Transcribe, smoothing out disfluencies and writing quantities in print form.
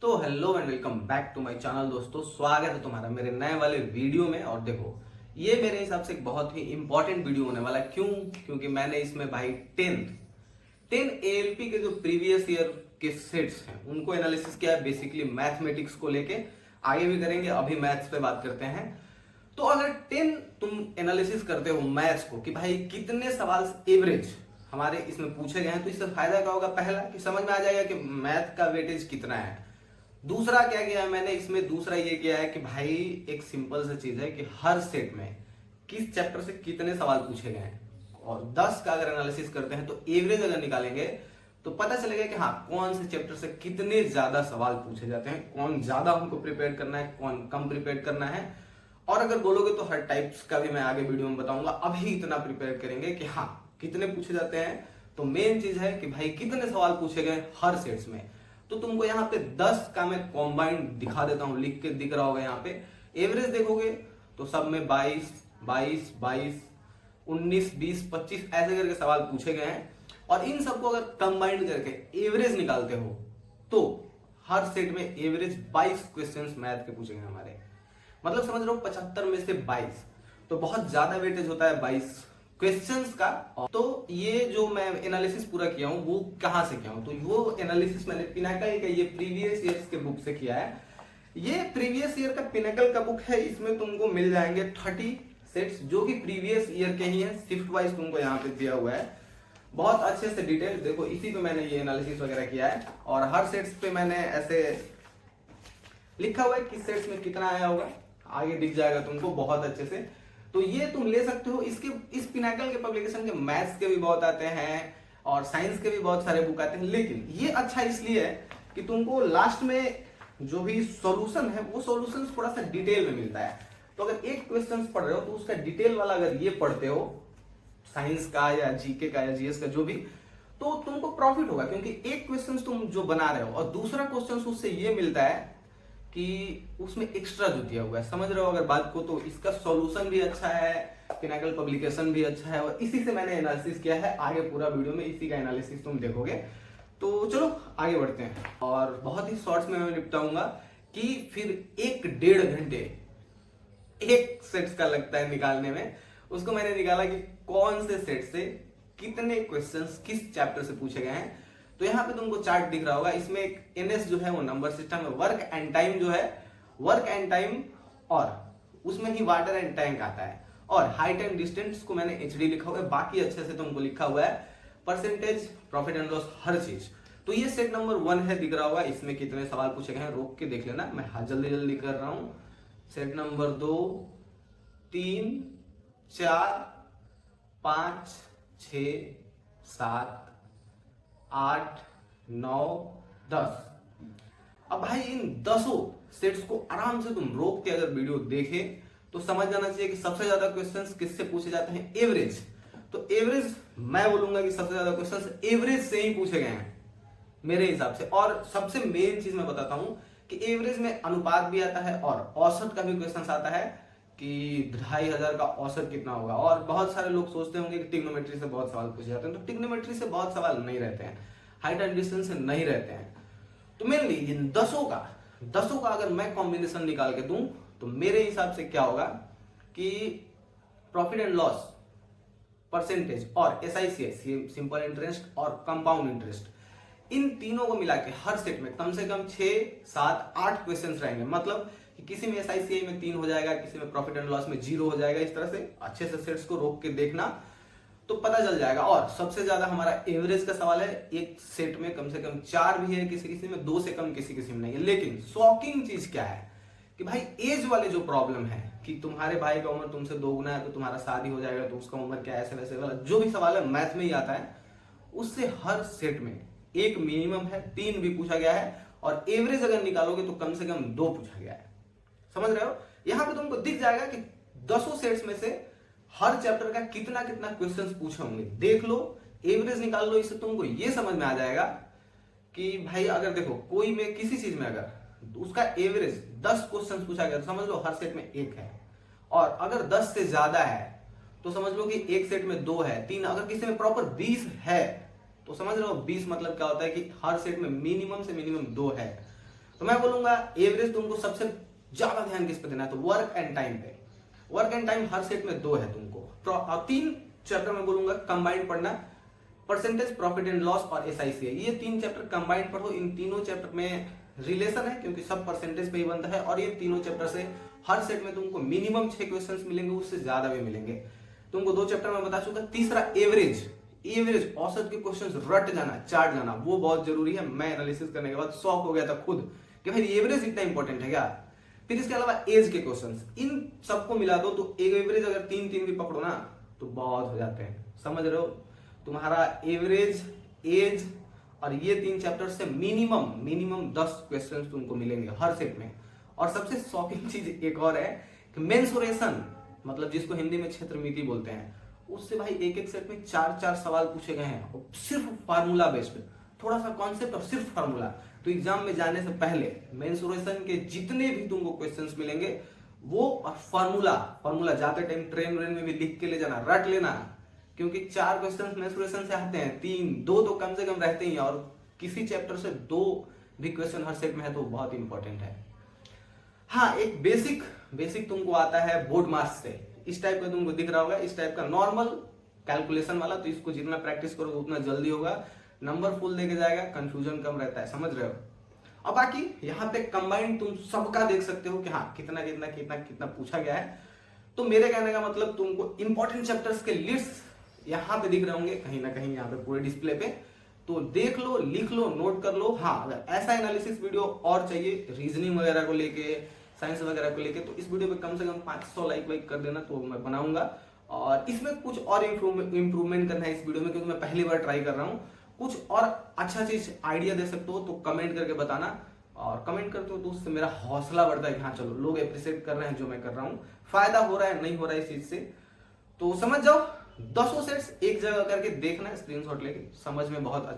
तो hello and welcome back to my channel दोस्तों, स्वागत है तुम्हारा मेरे नए वाले वीडियो में। और देखो, ये मेरे हिसाब से एक बहुत ही इंपॉर्टेंट वीडियो होने वाला है। क्योंकि मैंने इसमें भाई 10 एएलपी के जो प्रीवियस ईयर के सेट्स हैं उनको एनालिसिस किया है, बेसिकली मैथमेटिक्स को लेके। आगे भी करेंगे, अभी मैथ्स पे बात करते हैं। तो अगर 10 तुम एनालिसिस करते हो मैथ्स को कि भाई कितने सवाल एवरेज हमारे इसमें पूछे गए हैं, तो इससे फायदा क्या होगा? पहला कि समझ में आ जाएगा कि मैथ का वेटेज कितना है। दूसरा क्या किया है मैंने इसमें, दूसरा ये किया है कि भाई एक सिंपल सा चीज है कि हर सेट में किस चैप्टर से कितने सवाल पूछे गए हैं, और 10 का अगर एनालिसिस करते हैं तो एवरेज अगर निकालेंगे तो पता चलेगा कि हाँ कौन से चैप्टर से कितने ज्यादा सवाल पूछे जाते हैं, कौन ज्यादा हमको प्रिपेयर करना है, कौन कम प्रिपेयर करना है। और अगर बोलोगे तो हर टाइप्स का भी मैं आगे वीडियो में बताऊंगा। अभी इतना प्रिपेयर करेंगे कि हाँ कितने पूछे जाते हैं। तो मेन चीज है कि भाई कितने सवाल पूछे गए हर सेट्स में। तो तुमको यहाँ पे 10 का मैं कॉम्बाइंड दिखा देता हूं, लिख के दिख रहा होगा यहाँ पे। एवरेज देखोगे तो सब में 22, 22, 22, 19, 20, 25 ऐसे करके सवाल पूछे गए हैं। और इन सबको अगर कंबाइंड करके एवरेज निकालते हो तो हर सेट में एवरेज 22 क्वेश्चंस मैथ के पूछे गए हमारे। मतलब समझ रहे हो 75 में से 22, तो बहुत ज्यादा वेटेज होता है 22 क्वेश्चंस का। तो ये जो मैं एनालिसिस पूरा किया हूं वो कहां से किया हूं, तो वो एनालिसिस मैंने पिनाकल का ये प्रीवियस ईयर्स के बुक से किया है। ये प्रीवियस ईयर का पिनाकल का बुक है, इसमें तुमको मिल जाएंगे 30 सेट्स जो कि प्रीवियस ईयर के ही हैं। शिफ्ट वाइज तुमको यहाँ पे दिया हुआ है, बहुत अच्छे से डिटेल देखो। इसी पे मैंने ये एनालिसिस वगैरह किया है, और हर सेट्स पे मैंने ऐसे लिखा हुआ है किस सेट्स में कितना आया होगा, आगे दिख जाएगा तुमको बहुत अच्छे से। तो ये तुम ले सकते हो। इसके इस पिनाकल के पब्लिकेशन के मैथ्स के भी बहुत आते हैं और साइंस के भी बहुत सारे बुक आते हैं, लेकिन ये अच्छा इसलिए है कि तुमको लास्ट में जो भी सॉल्यूशन है वो सॉल्यूशन थोड़ा सा डिटेल में मिलता है। तो अगर एक क्वेश्चन पढ़ रहे हो तो उसका डिटेल वाला अगर ये पढ़ते हो, साइंस का या जीके का या जीएस का जो भी, तो तुमको प्रॉफिट होगा। क्योंकि एक क्वेश्चन तुम जो बना रहे हो और दूसरा क्वेश्चन उससे ये मिलता है कि उसमें एक्स्ट्रा जो दिया हुआ है, समझ रहे हो अगर बात को, तो इसका सॉल्यूशन भी अच्छा है, पिनाकल पब्लिकेशन भी अच्छा है, और इसी से मैंने एनालिसिस किया है। आगे पूरा वीडियो में इसी का एनालिसिस तुम देखोगे। तो चलो आगे बढ़ते हैं, और बहुत ही शॉर्ट्स में मैं निपटाऊंगा कि फिर 1-1.5 घंटे एक सेट्स का लगता है निकालने में। उसको मैंने निकाला कि कौन से सेट से कितने क्वेश्चंस किस चैप्टर से पूछे गए हैं। तो यहाँ पे तुमको चार्ट दिख रहा होगा, इसमें एक एनएस जो है वो नंबर सिस्टम है, वर्क एंड टाइम जो है वर्क एंड टाइम, और उसमें ही वाटर एंड टैंक आता है, और हाइट एंड डिस्टेंस को मैंने एचडी लिखा हुआ है, बाकी अच्छे से तुमको लिखा हुआ है परसेंटेज, प्रॉफिट एंड लॉस, हर चीज। तो ये सेट नंबर 1 है, दिख रहा होगा। इसमें कितने सवाल पूछे गए हैं रोक के देख लेना, मैं जल्दी जल्दी कर रहा हूं। Set number 2, 3, 4, 5, 6, 7, 8, 9, 10। अब भाई इन 10 सेट्स को आराम से तुम रोक के अगर वीडियो देखे तो समझ जाना चाहिए कि सबसे ज्यादा क्वेश्चंस किससे पूछे जाते हैं, एवरेज। तो एवरेज मैं बोलूंगा कि सबसे ज्यादा क्वेश्चंस एवरेज से ही पूछे गए हैं मेरे हिसाब से। और सबसे मेन चीज मैं बताता हूं कि एवरेज में अनुपात भी आता है और औसत का भी क्वेश्चन आता है कि 2500 का औसत कितना होगा। और बहुत सारे लोग सोचते होंगे कि ट्रिग्नोमेट्री से बहुत सवाल पूछे जाते हैं, तो ट्रिग्नोमेट्री से बहुत सवाल नहीं रहते हैं, हाइट एंड डिस्टेंस से नहीं रहते हैं। तो मेनली इन 10 का अगर मैं कॉम्बिनेशन निकाल के दूं तो मेरे हिसाब से क्या होगा कि प्रॉफिट एंड लॉस, परसेंटेज और एसआईसीएस, सिंपल इंटरेस्ट और कंपाउंड इंटरेस्ट, इन तीनों को मिला के हर सेट में कम से कम 6, 7, 8 क्वेश्चन रहेंगे। मतलब कि किसी में एसआईसीआई में 3 हो जाएगा, किसी में प्रॉफिट एंड लॉस में 0 हो जाएगा। इस तरह से अच्छे से सेट्स को रोक के देखना तो पता चल जाएगा। और सबसे ज्यादा हमारा एवरेज का सवाल है, एक सेट में कम से कम 4 भी है, किसी किसी में 2 से कम किसी किसी में नहीं है। लेकिन शॉकिंग चीज क्या है कि भाई एज वाले जो प्रॉब्लम है कि तुम्हारे भाई का उम्र तुमसे 2 गुना है तो तुम्हारा शादी हो जाएगा, तो उसका उम्र क्या है, ऐसे वैसे वाला जो भी सवाल है मैथ में ही आता है, उससे हर सेट में एक मिनिमम है, 3 भी पूछा गया है, और एवरेज अगर निकालोगे तो कम से कम 2 पूछा गया है। समझ रहे हो? यहां पे तुमको दिख जाएगा कि 10 सेट्स में से हर चैप्टर का कितना कितना क्वेश्चंस पूछे होंगे। देख लो, एवरेज निकाल लो, इससे तुमको ये समझ में आ जाएगा कि भाई अगर देखो कोई में किसी चीज में अगर उसका एवरेज 10 क्वेश्चन पूछा गया तो समझ लो हर सेट में 1 है, और अगर 10 से ज्यादा है तो समझ लो कि एक सेट में 2 है, 3। अगर किसी में प्रॉपर 20 है तो समझ रहे हो 20 मतलब क्या होता है कि हर सेट में मिनिमम से मिनिमम 2 है। तो मैं बोलूंगा एवरेज तुमको सबसे ज्यादा ध्यान किस पे देना है, तो वर्क एंड टाइम पे। Work and time her set में 2 है तुमको। 3 चैप्टर में बोलूंगा कंबाइंड पढ़ना, परसेंटेज, प्रॉफिट एंड लॉस और एसआईसी है। ये 3 चैप्टर कंबाइंड पढ़ो। इन तीनों चैप्टर में रिलेशन है क्योंकि सब परसेंटेज पे ही बनता है, और ये तीनों चैप्टर से हर सेट में तुमको मिनिमम 6 क्वेश्चंस मिलेंगे, उससे ज्यादा भी मिलेंगे। तुमको 2 चैप्टर में बता चुका। तीसरा एवरेज, एवरेज औसत के क्वेश्चंस रट जाना, चाट जाना, वो बहुत जरूरी है। मैं एनालिसिस करने के बाद शॉक हो गया था खुद कि भाई एवरेज इतना इंपॉर्टेंट है क्या। फिर इसके अलावा एज के क्वेश्चंस, इन सबको मिला दो तो एवरेज अगर 3 भी पकड़ो ना तो बहुत हो जाते हैं। समझ रहे हो, तुम्हारा एवरेज, एज और ये 3 चैप्टर से मिनिमम 10 क्वेश्चंस तुमको मिलेंगे हर सेट में। और सबसे शॉकिंग चीज एक और है कि मेंसुरेशन, मतलब जिसको हिंदी में क्षेत्रमिति बोलते हैं, उससे भाई एक सेट में 4 सवाल पूछे गए हैं, और सिर्फ फार्मूला बेस्ड, थोड़ा सा कॉन्सेप्ट और सिर्फ फार्मूला। तो एग्जाम में जाने से पहले मेंसुरेशन के जितने भी तुमको क्वेश्चंस मिलेंगे वो, और फार्मूला जाते टाइम ट्रेन में भी लिख के ले जाना, रट लेना, क्योंकि 4 क्वेश्चन मेंसुरेशन से आते हैं, 2 तो कम से कम रहते ही, और किसी चैप्टर से 2 भी क्वेश्चन हर सेट में है तो बहुत इंपॉर्टेंट है। हाँ, एक बेसिक तुमको आता है बोर्ड मार्क्स से, इस टाइप का तुमको दिख रहा होगा, इस टाइप का नॉर्मल कैलकुलेशन वाला। तो इसको जितना प्रैक्टिस करोगे उतना जल्दी होगा, नंबर फुल देके जाएगा, कंफ्यूजन कम रहता है। समझ रहे हो। अब बाकी यहाँ पे कंबाइंड तुम सबका देख सकते हो कि हाँ कितना पूछा गया है। तो मेरे कहने का मतलब तुमको इंपॉर्टेंट चैप्टर्स के लिस्ट यहाँ पे दिख रहे होंगे कहीं ना कहीं, यहाँ पे पूरे डिस्प्ले पे। तो देख लो, लिख लो, नोट कर लो। हाँ, अगर ऐसा एनालिसिस वीडियो और चाहिए रीजनिंग वगैरह को लेके, साइंस वगैरह को लेके, तो इस वीडियो पे कम से कम 500 लाइक कर देना, तो मैं बनाऊंगा। और इसमें कुछ और इंप्रूवमेंट करना है इस वीडियो में, क्योंकि मैं पहली बार ट्राई कर रहा हूँ। कुछ और अच्छा चीज आइडिया दे सकते हो तो कमेंट करके बताना, और कमेंट करते हो तो उससे मेरा हौसला बढ़ता है कि हाँ चलो लोग अप्रिशिएट कर रहे हैं जो मैं कर रहा हूँ, फायदा हो रहा है नहीं हो रहा है इस चीज से। तो समझ जाओ, 10 सेट्स एक जगह करके देखना, स्क्रीनशॉट लेके समझ में बहुत अच्छा